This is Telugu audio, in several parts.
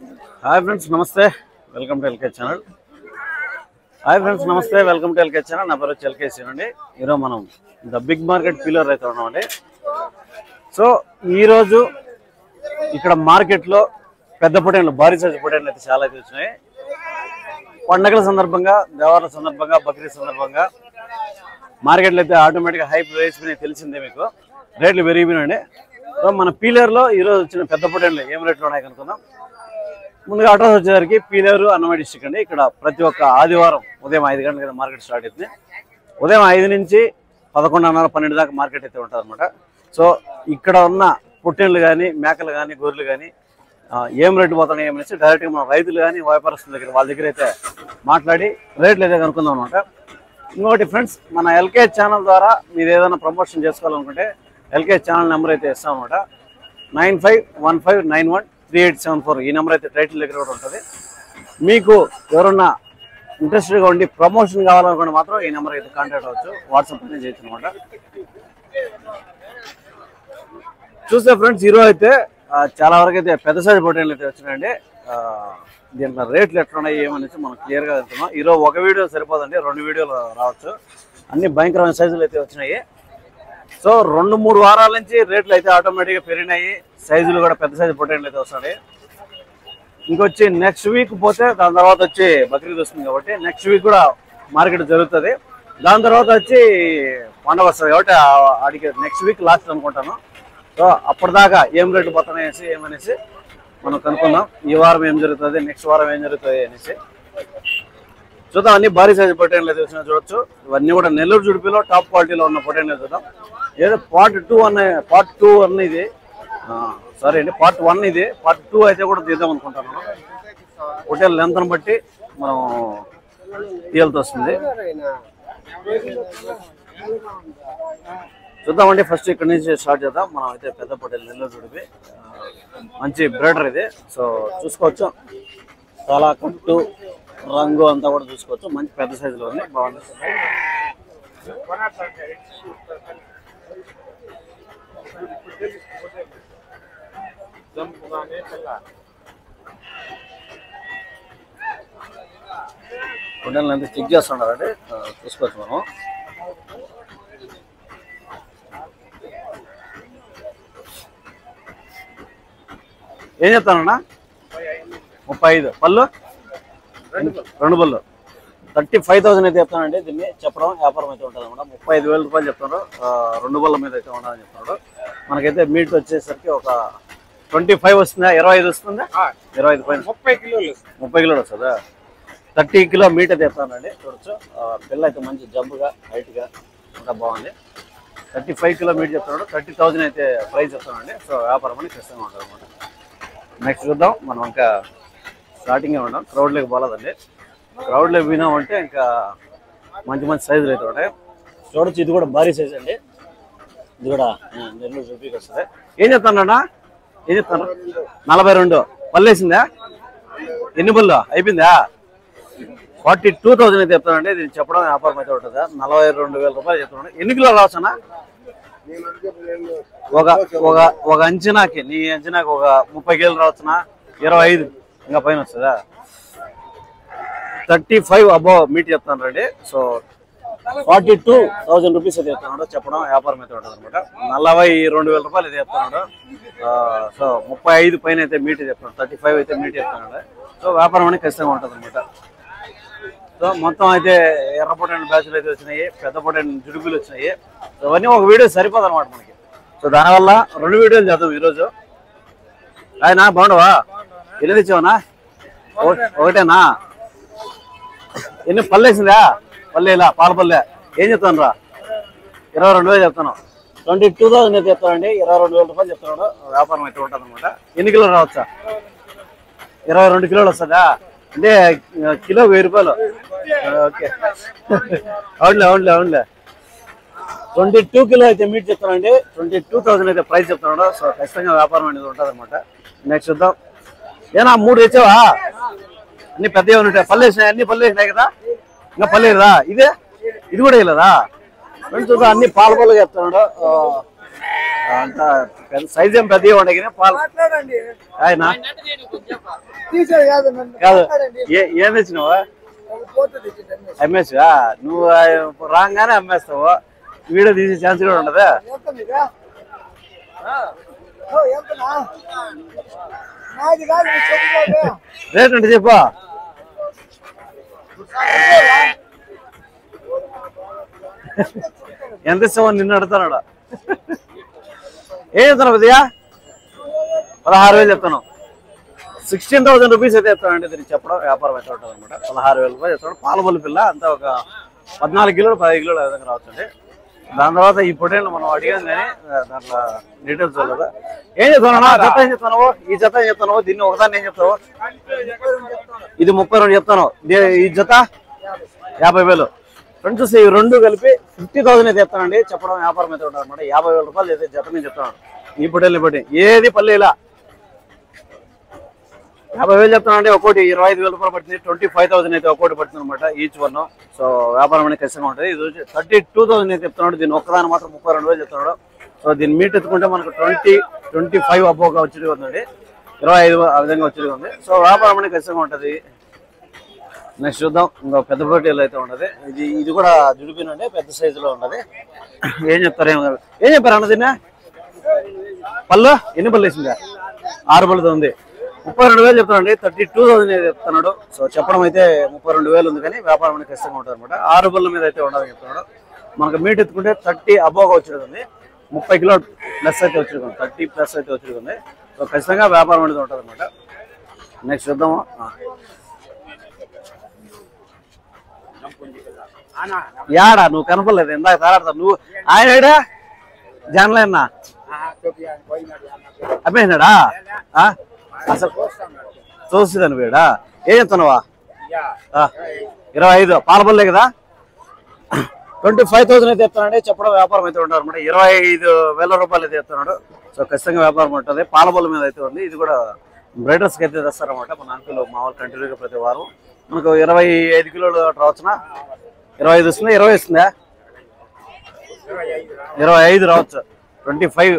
हाय फ्रेंड्स नमस्ते welcome to LK channel hi friends नमस्ते वेलकम टू एलके चैनल ना పేరు ఎల్కేసి అండి ఈరోజు మనం ద బిగ్ మార్కెట్ పిల్లర్ అయితే ఉన్నామండి సో ఈ రోజు ఇక్కడ మార్కెట్ లో పెద్ద పొటేన్లు భారీ సైజు పొటేన్లు అయితే చాలా అయితే వచ్చాయి పండగల సందర్భంగా దేవాల సందర్భంగా బక్రీద్ సందర్భంగా మార్కెట్ లో అయితే ఆటోమేటిక్ గా హైప్ రేస్ మీద తెలిసిందే మీకు రేట్లు పెరిగిపోయినాయండి సో మన పిల్లర్ లో ఈ రోజు వచ్చిన పెద్ద పొటేన్లు ఏం రేట్లు ఉన్నాయి కనుక్కుందాం ముందుగా అడ్రస్ వచ్చేసరికి పీలేరు అన్నమయ్య డిస్ట్రిక్ట్ అండి ఇక్కడ ప్రతి ఒక్క ఆదివారం ఉదయం 5 గంటలకు మార్కెట్ స్టార్ట్ అవుతుంది ఉదయం 5 నుంచి 11:30 12 దాకా మార్కెట్ అయితే ఉంటుంది అనమాట సో ఇక్కడ ఉన్న పొట్టేళ్ళు కానీ మేకలు కానీ గొర్రెలు కానీ ఏం రేటు పోతున్నాయి ఏమనేసి డైరెక్ట్గా మన రైతులు కానీ వ్యాపారస్తుల దగ్గర వాళ్ళ దగ్గర అయితే మాట్లాడి రేట్లు అయితే కనుక్కుందాం అనమాట ఇంకొకటి ఫ్రెండ్స్ మన ఎల్కే ఛానల్ ద్వారా మీరు ఏదైనా ప్రమోషన్ చేసుకోవాలనుకుంటే ఎల్కే ఛానల్ నెంబర్ అయితే ఇస్తాం అనమాట 9515913874 ఈ నెంబర్ అయితే టైటిల్ దగ్గర కూడా ఉంటుంది మీకు ఎవరన్నా ఇంట్రెస్టెడ్గా ఉండి ప్రమోషన్ కావాలనుకుంటే మాత్రం ఈ నెంబర్ అయితే కాంటాక్ట్ అవ్వచ్చు వాట్సాప్ అనేది చేయొచ్చు అనమాట చూస్తే ఫ్రెండ్స్ ఈరోజు అయితే చాలా వరకు అయితే పెద్ద సైజు పొటేన్లు అయితే వచ్చినాయండి దీంట్లో రేట్లు ఎట్లున్నాయి ఏమనేసి మనం క్లియర్గా వెళ్తున్నాం ఈరోజు ఒక వీడియో సరిపోదండి 2 వీడియోలు రావచ్చు అన్ని భయంకరమైన సైజులు అయితే వచ్చినాయి సో 2-3 వారాల నుంచి రేట్లు అయితే ఆటోమేటిక్గా పెరిగినాయి సైజులు కూడా పెద్ద సైజు పొటేన్లు అయితే వస్తాయి ఇంకొచ్చి నెక్స్ట్ వీక్ పోతే దాని తర్వాత వచ్చి బక్రీద్ వస్తుంది కాబట్టి నెక్స్ట్ వీక్ కూడా మార్కెట్ జరుగుతుంది దాని తర్వాత వచ్చి పండుగ వస్తుంది కాబట్టి ఆడికి నెక్స్ట్ వీక్ లాస్ట్ అనుకుంటాను సో అప్పటిదాకా ఏం రేట్లు పోతున్నాయనేసి ఏమనేసి మనం కనుక్కుందాం ఈ వారం ఏం జరుగుతుంది నెక్స్ట్ వారం ఏం జరుగుతుంది అనేసి చూద్దాం అన్ని భారీ సైజు పొటేన్లు అయితే వచ్చినా చూడొచ్చు ఇవన్నీ కూడా నెల్లూరు జుడిపిలో టాప్ క్వాలిటీలో ఉన్న పొటేన్లు చూద్దాం ఏదో పార్ట్ 2 అన్న ఇది సారీ అండి పార్ట్ 1 ఇది పార్ట్ 2 అయితే కూడా తీద్దాం అనుకుంటాను పొటేల్ లెంత్ను బట్టి మనం తీయాల్సి వస్తుంది చూద్దామండి ఫస్ట్ ఇక్కడ నుంచి స్టార్ట్ చేద్దాం మనం అయితే పెద్ద పొటేల్ నెల్లూరు జుడిపి మంచి బ్రీడర్ ఇది సో చూసుకోవచ్చు చాలా కట్టు రంగు అంతా కూడా చూసుకోవచ్చు మంచి పెద్ద సైజులో ఉంది బాగుంది పొటేళ్ళని అంతా చెక్ చేస్తున్నారండి చూసుకోవచ్చు మనం ఏం చెప్తానన్నా 35 పళ్ళు 2 పళ్ళు 35,000 అయితే చెప్తానండి దీన్ని చెప్పడం వ్యాపారం అయితే ఉంటుంది అనమాట 35,000 రూపాయలు చెప్తున్నారు 2 పళ్ళ మీద అయితే ఉండాలని చెప్తున్నారు మనకైతే మీట్ వచ్చేసరికి ఒక 25 వస్తుందా 25 వస్తుందా 25 పైన 30 కిలోలు వస్తుందా 30 కిలో మీట్ అయితే చెప్తానండి చూడొచ్చు పిల్ల అయితే మంచి జంపుగా హైట్గా ఇంకా బాగుంది 35 కిలో మీట్ చెప్తున్నాడు 30,000 అయితే ప్రైస్ చెప్తానండి సో వ్యాపారం అని ఖచ్చితంగా ఉంటుంది అనమాట నెక్స్ట్ చూద్దాం మనం ఇంకా స్టార్టింగే ఉన్నాం క్రౌడ్లోకి పోలేదండి క్రౌడ్లో పోయినామంటే ఇంకా మంచి సైజులు అయితే ఉంటాయి చూడొచ్చు ఇది కూడా భారీ సైజ్ అండి ఇది కూడా నెల్లూరు చూపికి వస్తుంది ఏం చెప్తానన్నా ఏం చెప్తాను 42 పళ్ళు వేసిందా ఎన్ని పళ్ళు అయిపోయిందా 42,000 అయితే చెప్తానండి ఇది చెప్పడం వ్యాపారం అయితే ఉంటుందా 42,000 రూపాయలు చెప్తున్నాను ఎన్ని కిలోలు రావచ్చన్నా ఒక అంచనాకి నీ అంచనాకి ఒక 30 కిలోలు రావచ్చునా 25 ఇంకా పైన వస్తుందా 35 అబోవ్ మీట్ చెప్తాను రండి సో 42,000 రూపీస్ అయితే చెప్తున్నాడు చెప్పడం వ్యాపారం అయితే ఉంటుంది అనమాట 42,000 రూపాయలు అయితే చెప్తున్నాడు సో 35 పైన అయితే మీట్ చెప్తున్నాడు 35 అయితే మీట్ చెప్తున్నాడు సో వ్యాపారం అనేది ఖచ్చితంగా ఉంటుంది అనమాట సో మొత్తం అయితే ఎర్ర పొటేన్ బ్యాచ్లు అయితే వచ్చినాయి పెద్ద పొటేన్ జుడుపులు వచ్చినాయి సో అవన్నీ ఒక వీడియో సరిపోదు అనమాట మనకి సో దానివల్ల 2 వీడియోలు చేద్దాం ఈరోజు ఆయన బాగుండవా ఎన్ని తెచ్చావనా ఒకటేనా ఎన్ని పళ్ళు వేసిందా పల్లెలా పాల పల్లె ఏం చెప్తాను రా 22,000 చెప్తాను 22,000 అయితే చెప్తానండి 22,000 రూపాయలు చెప్తున్నాడు వ్యాపారం అయితే ఉంటుంది అనమాట ఎన్ని కిలోలు రావచ్చా 22 కిలోలు వస్తుందా అంటే కిలో 1000 రూపాయలు ఓకే అవునులే 22 కిలో అయితే మీట్ చెప్తానండి 22,000 అయితే ప్రైస్ చెప్తున్నాడు సో ఖచ్చితంగా వ్యాపారం అనేది ఉంటుంది అనమాట నెక్స్ట్ చూద్దాం ఏనా 3 తెచ్చావా అన్ని పెద్దవి ఉంటాయి పళ్ళు వేసినాయి అన్ని పళ్ళు వేసినాయి కదా ఇంకా పళ్ళు వేయదా ఇది కూడా వేయలేదా ఫ్రెండ్స్ చూద్దాం అన్ని పాల పళ్ళు చెప్తున్నాడు అంత సైజ్ ఏం పెద్దగా ఉండగానే పాలు ఆయన కాదు ఏం తెచ్చినావా? అమ్మేసి నువ్వు రాగానే అమ్మేస్తావు, వీడియో తీసే ఛాన్స్ కూడా ఉండదా? రేట్ అంటే చెప్పు. ఎంత ఇస్తావు? నిన్ను అడుగుతాడు. ఏం చెప్తాను ఉదయా? 16,000 చెప్తాను. 16,000 రూపీస్ అయితే చెప్తానండి. దీనికి చెప్పడం వ్యాపారం అయితే ఉంటుంది అనమాట. 16,000 రూపాయలు చెప్తాడు. పాలబొల్లి పిల్ల అంతా ఒక 14 కిలోలు 15 కిలోలు విధంగా రావచ్చండి. దాని తర్వాత ఈ పొటేళ్ళు మనం అడిగాం కానీ దాంట్లో డీటెయిల్స్ చూడలేదు. ఏం చెప్తాను? జత ఏం చెప్తాను? ఈ జత ఏం చెప్తాను? దీన్ని ఒకదాన్ని ఏం చెప్తావు? ఇది 32 చెప్తాను. ఈ జత 50,000. ఫ్రెండ్స్ ఈ రెండు కలిపి 50,000 అయితే చెప్తానండి. చెప్పడం వ్యాపారం అయితే ఉంటుంది అనమాట. 50,000 రూపాయలు అయితే జత నేను చెప్తాను. ఈ పొటేళ్ళు బట్టి ఏది పల్లెలా 50,000 చెప్తానండి. ఒక్కోటి 25,000 రూపాయలు పడుతుంది. 25,000 అయితే ఒక్కోటి పడుతుంది అనమాట ఈచ్ వన్. సో వ్యాపారం అనేది ఖచ్చితంగా ఉంటుంది. ఇది 32,000 అయితే చెప్తున్నాడు. దీన్ని ఒక్కదాని మాత్రం 32,000 చెప్తున్నాడు. సో దీన్ని మీట్ ఎత్తుకుంటే మనకు 20-25 అబ్బోగా వచ్చేది ఉందండి. 25 ఆ విధంగా వచ్చేది ఉంది. సో వ్యాపారం అనేది ఖచ్చితంగా ఉంటుంది. నెక్స్ట్ చూద్దాం. ఇంకో పెద్ద పొట్టేలు అయితే ఉండదు. ఇది కూడా జుడిపినండి, పెద్ద సైజులో ఉన్నది. ఏం చెప్తారు? ఏం చెప్పారు అన్న దీన్ని? పళ్ళు ఎన్ని పళ్ళు వేసిందా? 6 పళ్ళుతో ఉంది. 32,000 చెప్తానండి. 32,000 చెప్తున్నాడు. సో చెప్పడం అయితే 32,000 ఉంది కానీ వ్యాపారం అనేది ఖచ్చితంగా ఉంటుంది అనమాట. 6 పళ్ళ మీద అయితే ఉండదని చెప్తున్నాడు. మనకు మీట్ ఎత్తుకుంటే 30 అబోగా వచ్చేది ఉంది. 30 కిలో ప్లస్ అయితే వచ్చేది ఉంది. 30 ప్లస్ అయితే వచ్చేది ఉంది. సో ఖచ్చితంగా వ్యాపారం అనేది ఉంటుంది అనమాట. నెక్స్ట్ చూద్దాము. యాడా నువ్వు కనపడలేదు ఇందాక తారాడతావు నువ్వు. ఆయన జనలే అన్నా అమ్మేసినాడా? అసలు చూస్తుందని వీడా. ఏం చెప్తున్నావా? 25 పాలపల్లే కదా. 25,000 అయితే చెప్తానండి. చెప్పడం వ్యాపారం అయితే ఉంటారు అనమాట. 25,000 రూపాయలు అయితే చెప్తున్నాడు. సో ఖచ్చితంగా వ్యాపారం ఉంటుంది. పాలపల్ల మీద అయితే ఉంది. ఇది కూడా బ్రైడర్స్కి అయితే తెస్తారనమాట. మన అంకులు మామూలు కంటిన్యూగా ప్రతి వారం మనకు 25 కిలోలు రావచ్చునా? 25 వస్తుందా? 20 వస్తుందా? 25 రావచ్చు. 25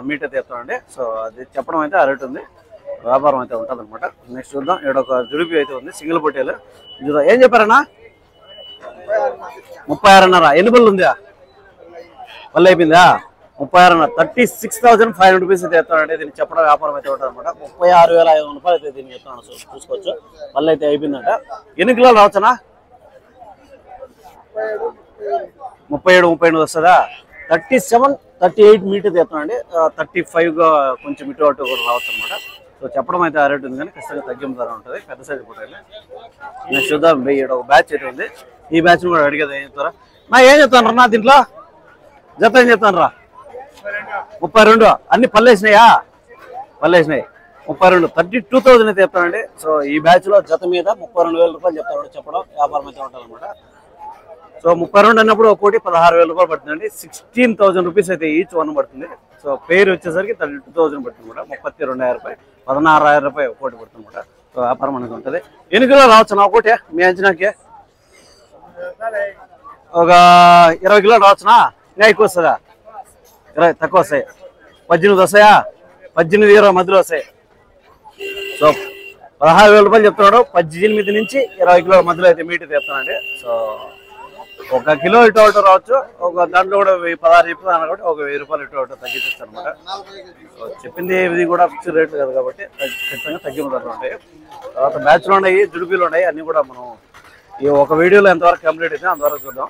మీట్ అయితే చెప్తానండి. సో అది చెప్పడం అయితే ఆ రేట్ ఉంది. వ్యాపారం అయితే ఉంటుంది అనమాట. నెక్స్ట్ చూద్దాం. ఇక్కడ ఒక జుడిపి అయితే ఉంది, సింగిల్ పొట్టేలు. చూద్దాం. ఏం చెప్పారన్నా? 36.5. ఎన్ని పళ్ళు ఉందా? పళ్ళు అయిపోయిందా? 36.5. 36,500 రూపీస్ అయితే చెప్తానండి. దీన్ని చెప్పడం వ్యాపారం అయితే ఉంటుంది అనమాట. 36,500 రూపాయలు అయితే దీన్ని చెప్తాను. చూసుకోవచ్చు. పళ్ళు అయితే అయిపోయిందంట. ఎన్ని కిలోలు రావచ్చునా? 37-38 వస్తుందా? 37-38 మీట్ అయితే చెప్తానండి. 35గా కొంచెం ఇటు అటు కూడా రావచ్చు అనమాట. సో చెప్పడం అయితే ఆ రేట్ ఉంది కానీ ఖచ్చితంగా తగ్గింపు ధర ఉంటుంది. పెద్ద సైజు పొట్టేలు. నెక్స్ట్ చూద్దాం. ఇక్కడ ఒక బ్యాచ్ అయితే ఉంది. ఈ బ్యాచ్ కూడా అడిగేది ఏం చెప్తారా? ఏం చెప్తాను రా దీంట్లో? జత ఏం చెప్తాను రా? 32. అన్ని పళ్ళేసినాయా? పళ్ళేసినాయి. 32. 32,000 అయితే చెప్తానండి. సో ఈ బ్యాచ్ లో జత మీద 32,000 రూపాయలు చెప్తాడు. చెప్పడం వ్యాపారం అయితే ఉంటుంది అనమాట. సో 32 అన్నప్పుడు ఒక్కోటి 16,000 రూపాయలు పడుతుందండి. 16,000 రూపీస్ అయితే ఈచ్ వన్ పడుతుంది. సో పేరు వచ్చేసరికి 32,000 పడుతుంది అనమాట. 32,000 రూపాయలు 16,000 రూపాయలు ఒక్కోటి పడుతుంది అనమాట. సో వ్యాపారం అనేది ఉంటుంది. ఎన్ని కిలోలు రావచ్చు నా ఒకటే మీ అంచనాకి? ఒక 20 కిలోలు రావచ్చునా? ఇంకా ఎక్కువ వస్తుందా? 20 తక్కువ వస్తాయి. 18 వస్తాయా? 18-20 మధ్యలో వస్తాయి. సో 16,000 రూపాయలు చెప్తున్నాడు. 18 నుంచి 20 కిలోల మధ్యలో అయితే మీట్ చెప్తానండి. సో 1 కిలో ఇటు అటు రావచ్చు. ఒక దాంట్లో కూడా 16 చెప్తాను కాబట్టి ఒక 1000 రూపాయలు ఇటు అటు తగ్గిస్తాను అనమాట. సో చెప్పింది ఇది కూడా ఫిక్స్డ్ రేట్లు కదా కాబట్టి ఖచ్చితంగా తగ్గింపు ధరలు ఉంటాయి. తర్వాత బ్యాచ్లు ఉన్నాయి, జుడిపీలు ఉన్నాయి. అన్ని కూడా మనం ఈ ఒక వీడియోలో ఎంతవరకు కంప్లీట్ అయితే అంతవరకు చూద్దాం.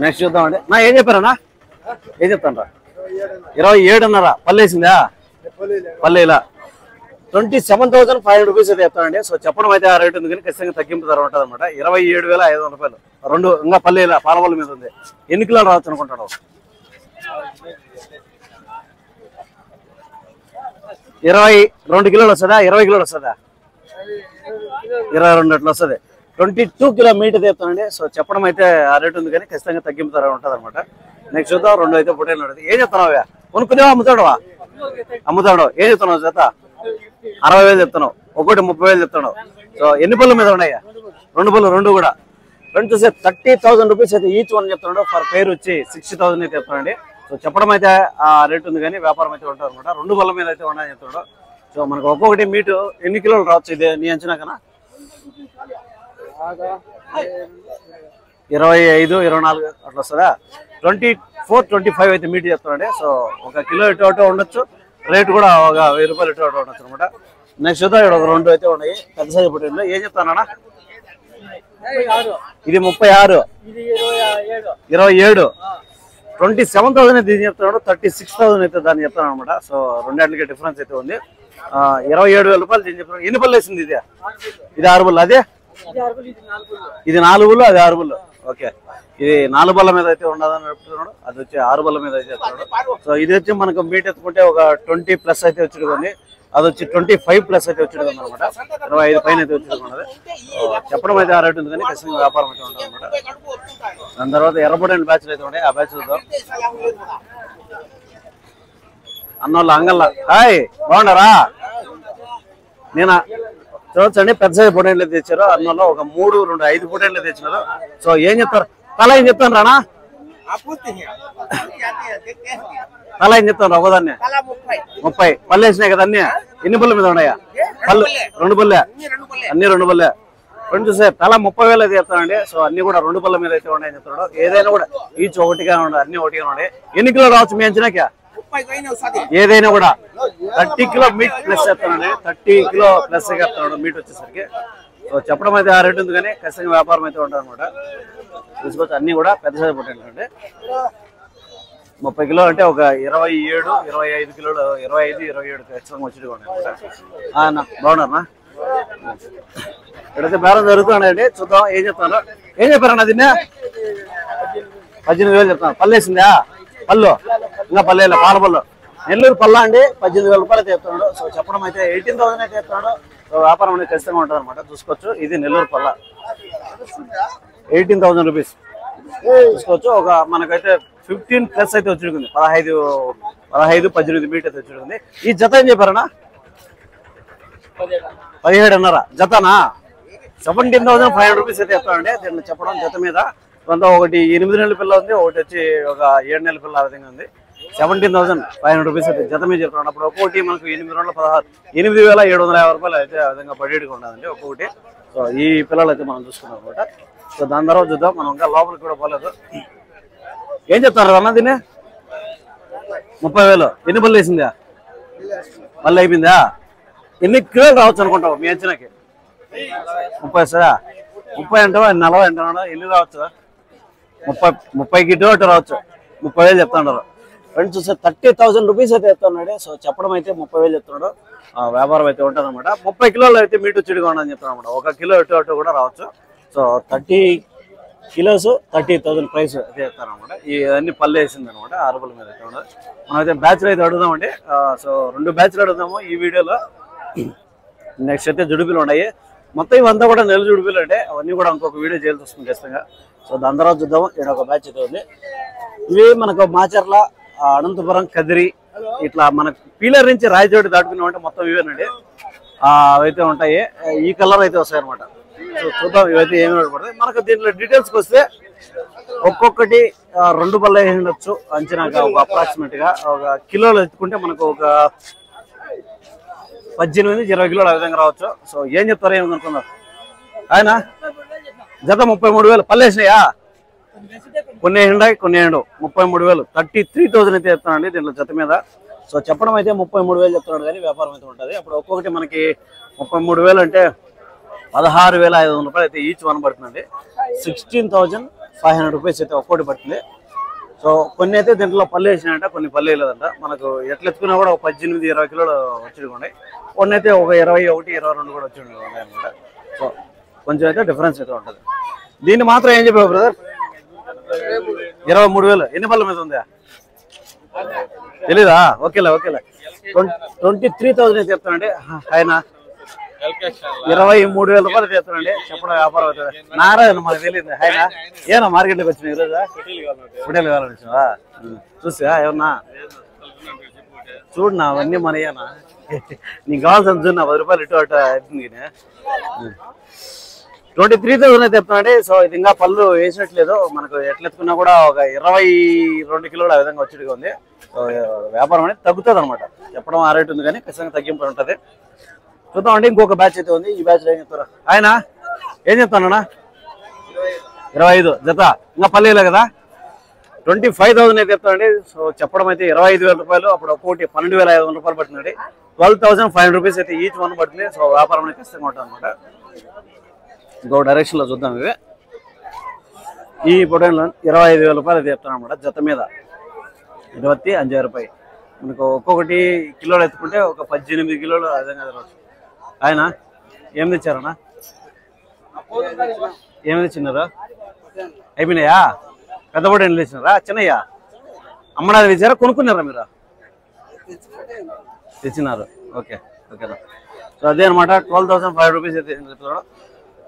నెక్స్ట్ చూద్దామండి. ఏం చెప్పారన్నా? ఏం చెప్తాను రా? 27.5. పళ్ళేసిందా? పల్లెలా 27,500 రూపీస్ అయితే చెప్తానండి. సో చెప్పడం అయితే ఆ రేట్ ఉంది కానీ ఖచ్చితంగా తగ్గింపు ధర ఉంటుంది అనమాట. 27,500 రూపాయలు. 2 ఇంకా పల్లెలా పాలపల్లి మీద ఉంది. ఎన్ని కిలోలు రావచ్చు అనుకుంటాడు? 22 కిలోలు వస్తుందా? 20 కిలోలు వస్తుందా? 22 అట్లా వస్తుంది. 22 కిలో మీట్ అయితే చెప్తానండి. సో చెప్పడం అయితే ఆ రేట్ ఉంది కానీ ఖచ్చితంగా తగ్గింపు ధర ఉంటుంది అనమాట. నెక్స్ట్ చూద్దాం. 2 అయితే పొట్టేలు ఉంటుంది. ఏం చెప్తున్నావు? కొనుక్కునేవా? అమ్ముతాడువా? అమ్ముతాడు. ఏం చెప్తున్నావు? జత 60,000 చెప్తున్నావు. ఒకటి 30,000 చెప్తున్నావు. సో ఎన్ని పళ్ళు మీద ఉన్నాయా? 2 పళ్ళు. 2 కూడా ఫ్రెండ్స్ చూస్తే 30,000 రూపీస్ అయితే ఈచ్ వన్ చెప్తున్నాడు. ఫర్ పేరు వచ్చి 60,000 అయితే చెప్తానండి. సో చెప్పడం అయితే ఆ రేట్ ఉంది కానీ వ్యాపారం అయితే ఉంటుంది అనమాట. 2 పళ్ళ మీద అయితే ఉన్నాయని చెప్తున్నాడు. సో మనకు ఒక్కొక్కటి మీటు ఎన్ని కిలోలు రావచ్చు ఇది నీ అంచనా కన్నా? 25, 24 అట్లా వస్తుందా? 24, 25 అయితే మీట్ చెప్తానండి. సో 1 కిలో ఇటు ఉండొచ్చు, రేటు కూడా ఒక 1000 రూపాయలు ఇటు ఉండొచ్చు అనమాట. నెక్స్ట్ చూద్దాం, ఇక్కడ ఒక 2 అయితే ఉన్నాయి పెద్ద సైజు పొట్టేళ్ళు. ఏం చెప్తానా? ఇది 36, 27, 27,000 అయితే ఇది చెప్తున్నాడు. 36,000 అయితే దాన్ని చెప్తాను అనమాట. సో రెండేళ్ళకి డిఫరెన్స్ అయితే ఉంది. 27,000 రూపాయలు దీన్ని చెప్తున్నాడు. ఎన్ని పళ్ళు వేసింది ఇది? ఇది 6 బుల్లు, అదే ఇది 4 బుల్లు, అది 6 బుల్లు. ఓకే, ఇది 4 బల్ల మీద అయితే ఉండదని చెప్తున్నాడు, అది వచ్చి 6 బల్ల మీద అయితే చెప్తున్నాడు. సో ఇది వచ్చి మనకు మీట్ ఎత్తుకుంటే ఒక 20+ అయితే వచ్చి, అది వచ్చి 25+ అయితే వచ్చి అనమాట. 25 పైన అయితే వచ్చి ఉన్నది. చెప్పడం అయితే ఆ రేటు ఉంది, కానీ ఖచ్చితంగా వ్యాపారం అయితే ఉంటుంది అనమాట. దాని తర్వాత ఎర్రపొడైన బ్యాచ్లు అయితే ఉన్నాయి, ఆ బ్యాచ్ చూద్దాం. అన్నోళ్ళ అంగళ్ళ హాయ్, బాగున్నారా? నేను చూడండి, పెద్ద సైజు పొటేళ్ళు తెచ్చారు అన్నోళ్ళు. ఒక 3, 2, 5 పొటేళ్ళు తెచ్చినారు. సో ఏం చెప్తారు? తల ఏం చెప్తాను రానా? తల ఏం చెప్తాను? ఒకదాన్ని 30 పళ్ళు వేసినాయి కదా అన్ని. ఎన్ని పళ్ళు మీద ఉన్నాయా పళ్ళు? 2 పళ్ళే, అన్ని 2 పళ్ళే. ఫ్రెండ్ చూస్తే తల 30,000 అయితే చెప్తానండి. సో అన్ని కూడా 2 పళ్ళ మీద అయితే ఉన్నాయని చెప్తున్నాడు. ఏదైనా కూడా ఈచ్ ఒకటిగా ఉండే, అన్ని ఒకటిగా ఉన్నాయి. ఎన్ని కిలో రావచ్చు మీ అంచనాకి? ఏదైనా కూడా 30 కిలో మీట్ ప్లస్ చెప్తానండి. 30 కిలో ప్లస్ చెప్తున్నాడు మీట్ వచ్చేసరికి. సో చెప్పడం అయితే ఆ రేటు ఉంది, కానీ ఖచ్చితంగా వ్యాపారం అయితే ఉంటుంది అనమాట. తీసుకోవచ్చు, అన్ని కూడా పెద్ద సైజు పొట్టేళ్ళండి. 30 కిలోలు అంటే ఒక 27, 25 కిలోలు, 25, 27 ఖచ్చితంగా వచ్చి అనమాట. బాగున్నారన్నా? ఇక్కడైతే బేరం జరుగుతున్నాయండి, చూద్దాం ఏం చెప్తాను. ఏం చెప్పారన్నా దీన్ని? 18,000 చెప్తాను. పళ్ళు వేసిందా? పళ్ళు ఇంకా పల్లె పాల పళ్ళు. నెల్లూరు పళ్ళ అండి, 18,000 రూపాయలు అయితే చెప్తున్నాడు. సో చెప్పడం అయితే 18,000 అయితే చెప్తున్నాడు. సో వ్యాపారం అనేది ఖచ్చితంగా ఉంటుంది అనమాట. చూసుకోవచ్చు, ఇది నెల్లూరు పళ్ళ 18,000 రూపీస్ చూసుకోవచ్చు. ఒక మనకైతే 15+ అయితే వచ్చింది, 15, 18 మీట్ అయితే వచ్చింది. ఈ జత ఏం చెప్పారన్నా? 17.5 జతనా? 17,500 రూపీస్ అయితే చెప్తానండి. దీన్ని చెప్పడం జత మీద. కొంత ఒకటి 8 నెలల పిల్ల ఉంది, ఒకటి వచ్చి ఒక 7 నెలల పిల్ల ఆ విధంగా ఉంది. 17,500 రూపీస్ అయితే జత మీద చెప్తున్నాడు. అప్పుడు ఒక్కొక్కటి మనకు 8 రోజుల 8,750 రూపాయలు అయితే ఆ విధంగా బడ్జెట్గా ఉండదండి ఒక్కొక్కటి. సో ఈ పిల్లలు అయితే మనం చూసుకున్నాం అనమాట. సో దాని తర్వాత చూద్దాం, మనం ఇంకా లోపలికి కూడా పోలేదు. ఏం చెప్తారు అన్న దీన్ని? 30,000. ఎన్ని పళ్ళు వేసిందా? పళ్ళు అయిపోయిందా? ఎన్ని కిలోలు రావచ్చు అనుకుంటావు మీ అంచనాకి? 30 వస్తుందా? 30 అంటావా? 40 అంటున్నాడు. ఎన్ని రావచ్చు? 30 కిలో రావచ్చు. 30,000 చెప్తున్నారు. ఫ్రెండ్స్ చూస్తే 30,000 రూపీస్ అయితే చెప్తున్నాడు. సో చెప్పడం అయితే 30,000 చెప్తున్నాడు. వ్యాపారం అయితే ఉంటుంది అనమాట. 30 కిలోలు అయితే మీటు చిడిగా ఉండని చెప్తాను అనమాట. 1 కిలో ఇటు కూడా రావచ్చు. సో 30 కిలోస్ 30,000 ప్రైస్ అయితే చెప్తాను అనమాట. ఇవన్నీ పళ్ళు వేసింది అనమాట. 6 పళ్ళ మీద అయితే ఉండదు. మనం అయితే బ్యాచ్లు అయితే అడుగుదామండి. సో 2 బ్యాచ్లు అడుగుదాము ఈ వీడియోలో. నెక్స్ట్ అయితే జుడిపిలు ఉన్నాయి. మొత్తం ఇవంతా కూడా నెల జుడిపిలు అంటే అవన్నీ కూడా ఇంకొక వీడియో చేయాల్సి వస్తుంది ఖచ్చితంగా. సో దాని తర్వాత చూద్దాము. ఇక్కడ ఒక బ్యాచ్ అయితే ఉంది. ఇవి మనకు మాచర్ల, అనంతపురం, కదిరి, ఇట్లా మనకు పీలర్ నుంచి రాయచోటి దాటుకున్నామంటే మొత్తం ఇవేనండి. అవైతే ఉంటాయి. ఈ కలర్ అయితే వస్తాయి అనమాట. సో చూద్దాం ఇవైతే ఏమి పడుతుంది. మనకు దీంట్లో డీటెయిల్స్కి వస్తే ఒక్కొక్కటి 2 పళ్ళు ఉండొచ్చు అంచనాగా. ఒక అప్రాక్సిమేట్ గా ఒక కిలోలు ఎత్తుకుంటే మనకు ఒక 18-20 కిలోలు ఆ విధంగా రావచ్చు. సో ఏం చెప్తారు ఏమనుకున్నారు ఆయన? జత 33,000 పళ్ళు వేసినాయా? కొన్ని ఉన్నాయి, కొన్ని 33,000, 33,000 అయితే చెప్తానండి దీంట్లో జత మీద. సో చెప్పడం అయితే 33,000 చెప్తున్నాడు, కానీ వ్యాపారం అయితే ఉంటుంది. అప్పుడు ఒక్కొక్కటి మనకి 33,000 అంటే 16,500 రూపాయలు అయితే ఈచ్ వన్ పడుతుందండి. 16,500 రూపీస్ అయితే ఒక్కోటి పడుతుంది. సో కొన్ని అయితే దీంట్లో పళ్ళు వేసినాయంట, కొన్ని పళ్ళు వేయలేదంట. మనకు ఎట్లా ఎత్తుకున్నా కూడా ఒక 18-20 కిలోలు వచ్చి కొన్ని అయితే ఒక 21, 22 కూడా వచ్చి ఉన్నాయి అనమాట. సో కొంచెం అయితే డిఫరెన్స్ అయితే ఉంటుంది. దీన్ని మాత్రం ఏం చెప్పావు బ్రదర్? 23,000. ఎన్ని పళ్ళ మీద ఉందా తెలీదా? ఓకేలే 23,000 చెప్తానండి. ఆయన 23,000 రూపాయలు చెప్తానండి. చెప్పడం వ్యాపారం అవుతుంది. నారాయణ మనకు తెలియదు. ఆయన ఏనా మార్కెట్లోకి వచ్చిన ఈరోజు హోటల్ కావాలని వచ్చినావా? చూసా ఏమన్నా చూడు నా అవన్నీ మన ఏనా నీకు కావాల్సిన చూడు. నా 10 రూపాయలు ఇటు అటు అవుతుంది. 23,000 అయితే చెప్తానండి. సో ఇది ఇంకా పళ్ళు వేసినట్లేదు, మనకు ఎట్లెత్తుకున్నా కూడా ఒక 22 కిలోలు ఆ విధంగా వచ్చేట్టుగా ఉంది. సో వ్యాపారం అనేది తగ్గుతుంది అనమాట. చెప్పడం ఆ రేటు ఉంది కానీ ఖచ్చితంగా తగ్గింపు ఉంటుంది. చూద్దామండి. ఇంకొక బ్యాచ్ అయితే ఉంది. ఈ బ్యాచ్ ఏం చెప్తారు ఆయన? ఏం చెప్తానన్నా? 25 జత. ఇంకా పల్లెలే కదా. 25,000 అయితే చెప్తానండి. సో చెప్పడం అయితే 25,000 రూపాయలు. అప్పుడు ఒక్కోటి 12,500 రూపాయలు పడుతుందండి. 12,500 రూపీస్ అయితే ఈచ్ వన్ పడుతుంది. సో వ్యాపారం అనేది ఖచ్చితంగా ఉంటుంది అనమాట. ఇంకో డైరెక్షన్ లో చూద్దాం. ఇవి ఈ పొటైన్లో 25,000 రూపాయలు అయితే చెప్తాను అనమాట. జత మీద 25,000 రూపాయలు. మనకు ఒక్కొక్కటి కిలోలు ఎత్తుకుంటే ఒక 18 కిలోలు ఆ విధంగా తిరగచ్చు. ఆయన ఏం తెచ్చారన్నా? ఏమి తెచ్చినారా? అయిపోయినాయా? పెద్ద పొటైన్లు తెచ్చినారా? చిన్నయ్యా అమ్మడానికి తెచ్చారా? కొనుక్కున్నారా మీరు? తెచ్చినారు. ఓకే ఓకేనా. సో అదే అనమాట. 12,500 రూపీస్ అయితే చెప్తాడు.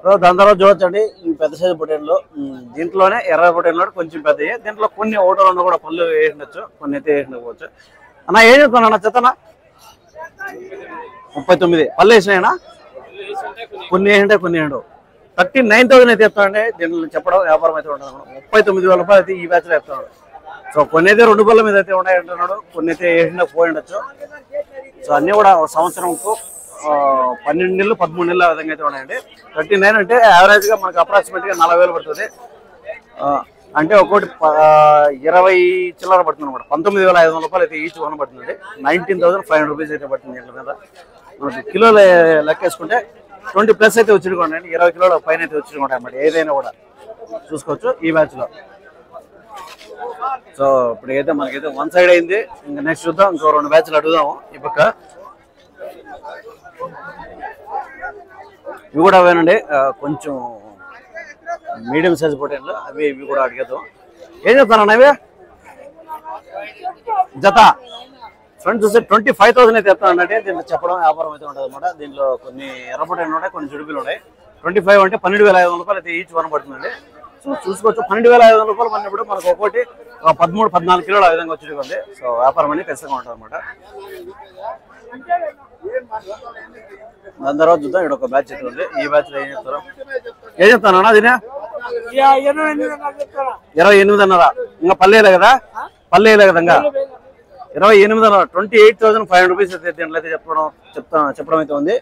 సో దాని తర్వాత చూడొచ్చండి ఈ పెద్ద సైజు పొటైన్లు. దీంట్లోనే ఎర్ర పొటైన్లో కొంచెం పెద్దవి. దీంట్లో కొన్ని ఓటర్లు కూడా పళ్ళు వేసిండొచ్చు, కొన్ని అయితే వేసిండకపోవచ్చు. అన్న ఏం చెప్తాను అన్న? చెత్తనా 39 పళ్ళు వేసినాయనా? కొన్ని వేసింటే కొన్ని వేయండు. 39,000 అయితే చెప్తానండి. దీంట్లో చెప్పడం వ్యాపారం అయితే ఉంటుంది. 39,000 రూపాయలు అయితే ఈ బ్యాచ్లో చెప్తున్నాడు. సో కొన్ని అయితే 2 పళ్ళ మీద అయితే ఉన్నాయి అంటున్నాడు, కొన్ని అయితే వేసిండా పోయి ఉండొచ్చు. సో అన్నీ కూడా సంవత్సరంకు 12 నెలలు 13 నెలలు ఆ విధంగా అయితే ఉన్నాయండి. 39 అంటే యావరేజ్ గా మనకు అప్రాక్సిమేట్ గా 40,000 పడుతుంది. అంటే ఒక్కోటి 20 చిల్లర పడుతుంది అనమాట. 19,500 రూపాయలు అయితే ఈచ్ వన్ పడుతుంది. 19,500 రూపీస్ అయితే పడుతుంది. ఇంటి మీద మనకి కిలోలు లెక్కేసుకుంటే 20+ అయితే వచ్చిడుకోండి. 20 కిలోల పైన అయితే వచ్చిడుకోండి అన్నమాట. ఏదైనా కూడా చూసుకోవచ్చు ఈ బ్యాచ్ లో. సో ఇప్పుడైతే మనకైతే వన్ సైడ్ అయింది. ఇంకా నెక్స్ట్ చూద్దాం. ఇంకో 2 బ్యాచ్లు అడుగుదాము. ఈ పక్క ఇవి కూడా అవేనండి, కొంచెం మీడియం సైజ్ పొటైన్లు. అవి ఇవి కూడా అడిగేద్దాం. ఏం చెప్తానన్నా ఇవి? జత ఫ్రెండ్స్ చూస్తే 25,000 అయితే చెప్తానంటే దీంట్లో చెప్పడం వ్యాపారం అయితే ఉంటుంది అనమాట. దీంట్లో కొన్ని ఎర్ర పొటైన్లు ఉన్నాయి, కొన్ని జుడిపిలు ఉన్నాయి. 25 అంటే 12,500 రూపాయలు అయితే ఈచ్ వన్ పడుతుందండి. సో చూసుకోవచ్చు. 12,500 రూపాయలు పడినప్పుడు మనకు ఒక్కోటి 13-14 కిలోలు ఆ విధంగా వచ్చేది ఉంది. సో వ్యాపారం అనేది ఖచ్చితంగా ఉంటుంది అనమాట. దాని తర్వాత చూద్దాం. ఇక్కడ ఒక బ్యాచ్ అయితే ఉంది. ఈ బ్యాచ్ లో ఏం చెప్తారు? ఏం చెప్తానన్నా దీని? 28,500. ఇంకా పల్లెలే కదా, పల్లెలే కదా. ఇంకా 28,500 28,500 రూపీస్ అయితే దీంట్లో అయితే చెప్పడం అయితే ఉంది.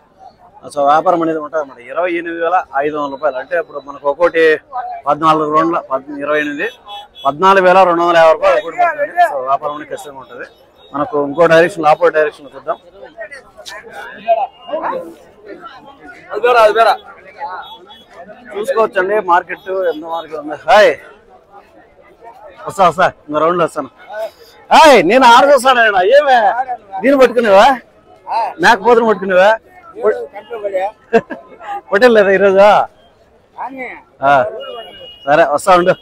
సో వ్యాపారం అనేది ఉంటుంది అన్నమాట. 28,500 రూపాయలు అంటే ఇప్పుడు మనకు ఒక్కోటి 14 రౌండ్ల 28 14,250 రూపాయలు ఒకటి పడుతుంది. సో వ్యాపారం అనేది ఖచ్చితంగా ఉంటుంది. మనకు ఇంకో డైరెక్షన్ ఆపోజిట్ డైరెక్షన్ లో చూద్దాం. చూసుకోవచ్చండి మార్కెట్ ఎంత మార్కెట్ ఉంది. హాయ్ వస్తా ఇంకా రౌండ్ లో వస్తాను. హాయ్ నేను ఆర్డర్ వస్తాను. ఏమే దీన్ని పట్టుకునేవా? మేకపోతుని పట్టుకునేవా? పొట్టేలు లేదా ఈరోజు? సరే వస్తా ఉండు.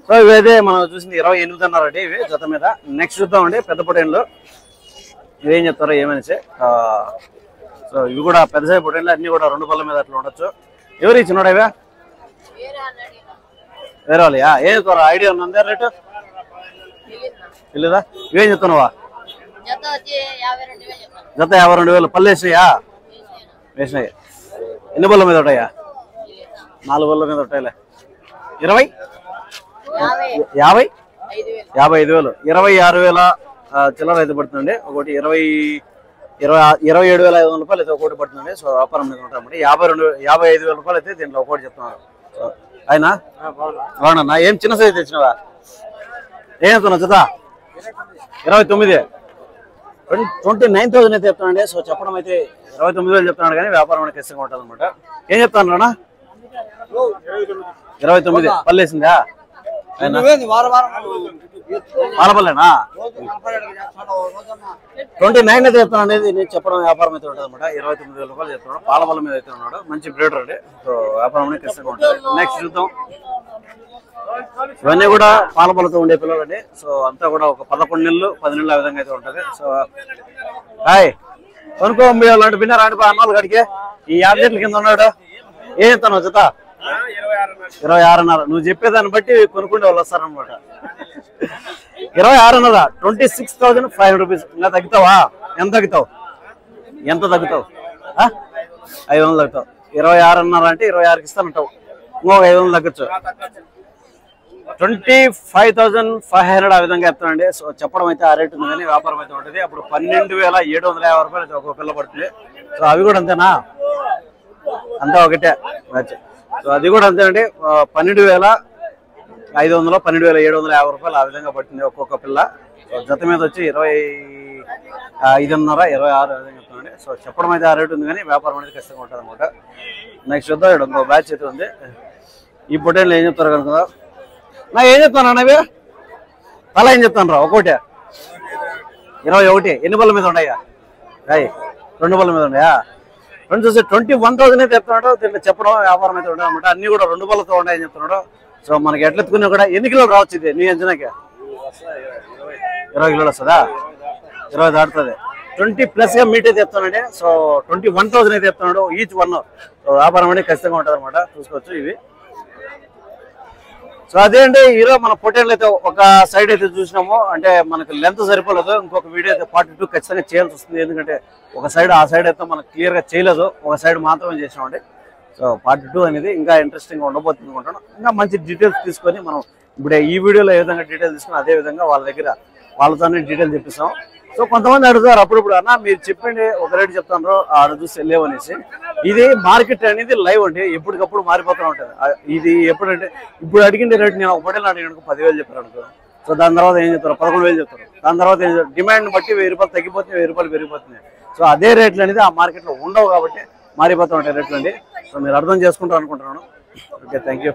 సో ఇవైతే మనం చూసింది 28,500 అండి ఇవి జత మీద. నెక్స్ట్ చూద్దామండి పెద్ద పొటైన్లు. ఇవేం చెప్తారో ఏమనేసి. సో ఇవి కూడా పెద్ద సైజు పొటైన్లు. అన్ని కూడా 2 పళ్ళ మీద అట్లా ఉండొచ్చు. ఎవరు ఇచ్చినాడు ఇవే? వేరే వాళ్ళయా? ఏం చెప్తారా? ఐడియా ఉందా రేటు? తెలీదా? ఇవేం చెప్తున్నావా? జత 52,000. పళ్ళు వేసినాయా? వేసినాయి. ఎన్ని పళ్ళ మీద ఉంటాయా? 4 పళ్ళ మీద ఉంటాయిలే. 55,000 26,000 చిల్లర అయితే పడుతుందండి. ఒకటి 27,500 రూపాయలు అయితే ఒకటి పడుతుందండి. సో వ్యాపారం మీద ఉంటామండి. 55,000 రూపాయలు అయితే దీంట్లో ఒకటి చెప్తున్నారు. ఆయన బాగున్నా? ఏం చిన్న సైజు తెచ్చినవా? ఏం చెప్తున్నా జత? 29 29,000 అయితే చెప్తానండి. సో చెప్పడం అయితే 29,000 చెప్తున్నాడు కానీ వ్యాపారం అనేది ఖచ్చితంగా ఉంటుంది అనమాట. ఏం చెప్తాను రానా? 29 పళ్ళు వేసిందా? పాలపల్లేనా? 29 అయితే చెప్తానండి. నేను చెప్పడం వ్యాపారం అయితే ఉంటుంది అనమాట. 29,000 రూపాయలు చెప్తున్నాడు. పాలపల్ల మీద అయితే ఉన్నాడు. మంచి బ్రీడర్ అండి. సో వ్యాపారం అనేది ఖచ్చితంగా ఉంటుంది. నెక్స్ట్ చూద్దాం. ఇవన్నీ కూడా పాలపల్లతో ఉండే పిల్లలు అండి. సో అంతా కూడా ఒక 11 నెలలు 10 నెలలు ఆ విధంగా అయితే ఉంటుంది. సో హాయ్ కొనుక్కో అలాంటి పిన్న రాండి అన్నాళ్ళు గడికే. ఈ 50 చెట్ల కింద ఉన్నాడు. ఏం చెప్తాను జత? 26,500. నువ్వు చెప్పేదాన్ని బట్టి కొనుక్కుంటే వాళ్ళు వస్తారనమాట. 26,500 26,500 రూపీస్. ఇంకా తగ్గుతావా? ఎంత తగ్గుతావు? 500 తగ్గుతావు. 26 అంటే 26కి ఇస్తానంటావు, ఇంకొక 500 తగ్గచ్చు. 25,500 ఆ విధంగా చెప్తానండి. సో చెప్పడం అయితే ఆ రేట్ ఉంది కానీ వ్యాపారం అయితే ఉంటుంది. అప్పుడు 12,750 రూపాయలు ఒక పిల్ల పడుతుంది. సో అవి కూడా అంతేనా, అంతా ఒకటే మ్యాచ్. సో అది కూడా అంతేనండి, 12,500 12,750 రూపాయలు ఆ విధంగా పడుతుంది ఒక్కొక్క పిల్ల. సో జత మీద వచ్చి 25.5 26 విధంగా చెప్తానండి. సో చెప్పడం అయితే ఆ రేట్ ఉంది కానీ వ్యాపారం అనేది ఖచ్చితంగా ఉంటుంది అనమాట. నెక్స్ట్ చూద్దాం, ఇక్కడ ఇంకో బ్యాచ్ అయితే ఉంది. ఈ పొటేళ్ళు ఏం చెప్తారు కనుక నా ఏం చెప్తాను అన్నవి అలా ఏం చెప్తాను రా, ఒకటే 21. ఎన్ని బల్ల మీద ఉన్నాయా? 2 బల్ల మీద ఉన్నాయా? రెండు చూసి 21,000 అయితే చెప్తున్నాడు. దీంట్లో చెప్పడం వ్యాపారం అయితే ఉండదు అనమాట. అన్ని కూడా 2 బల్లతో ఉన్నాయని చెప్తున్నాడు. సో మనకి ఎట్లెత్తుకున్నా కూడా ఎన్ని కిలోలు రావచ్చు ఇది నీ అంచనాకి? 20 కిలోలు వస్తుందా? 20 దాటుతుంది. 20+ గా మీట్ అయితే చెప్తానండి. సో 21,000 అయితే చెప్తున్నాడు ఈచ్ వన్. సో వ్యాపారం అనేది ఖచ్చితంగా ఉంటుంది అనమాట. చూసుకోవచ్చు ఇవి. సో అదే అండి, ఈరోజు మన పొటేళ్ళు అయితే ఒక సైడ్ అయితే చూసినాము. అంటే మనకు లెంత్ సరిపోలేదు, ఇంకొక వీడియో అయితే పార్ట్ 2 ఖచ్చితంగా చేయాల్సి వస్తుంది. ఎందుకంటే ఒక సైడ్ ఆ సైడ్ అయితే మనకు క్లియర్గా చేయలేదు, ఒక సైడ్ మాత్రమే చేసినామండి. సో పార్ట్ 2 అనేది ఇంకా ఇంట్రెస్టింగ్గా ఉండబోతుంది అనుకుంటాను. ఇంకా మంచి డీటెయిల్స్ తీసుకొని మనం ఇప్పుడు ఈ వీడియోలో ఏ విధంగా డీటెయిల్స్ తీసుకుని అదే విధంగా వాళ్ళ దగ్గర వాళ్ళతోనే డీటెయిల్ చెప్పిస్తాం. సో కొంతమంది అడుగుతారు అప్పుడప్పుడు, అన్న మీరు చెప్పండి ఒక రేటు చెప్తాను ఆడ చూసి లేవనేసి. ఇది మార్కెట్ అనేది లైవ్ అండి, ఎప్పటికప్పుడు మారిపోతూ ఉంటుంది. ఇది ఎప్పుడంటే ఇప్పుడు అడిగిన రేటు నేను ఒక పొటేలు అడిగిన 10,000 చెప్పారు అనుకో. సో దాని తర్వాత ఏం చెప్తారు? 11,000 చెప్తారు. దాని తర్వాత ఏం చెప్తారు? డిమాండ్ బట్టి 1,000 రూపాయలు తగ్గిపోతుంది, 1,000 రూపాయలు పెరిగిపోతుంది. సో అదే రేట్లు అనేది ఆ మార్కెట్లో ఉండవు కాబట్టి మారిపోతూ ఉంటాయి రేట్లు అండి. సో మీరు అర్థం చేసుకుంటారు అనుకుంటున్నాను. Okay, thank you.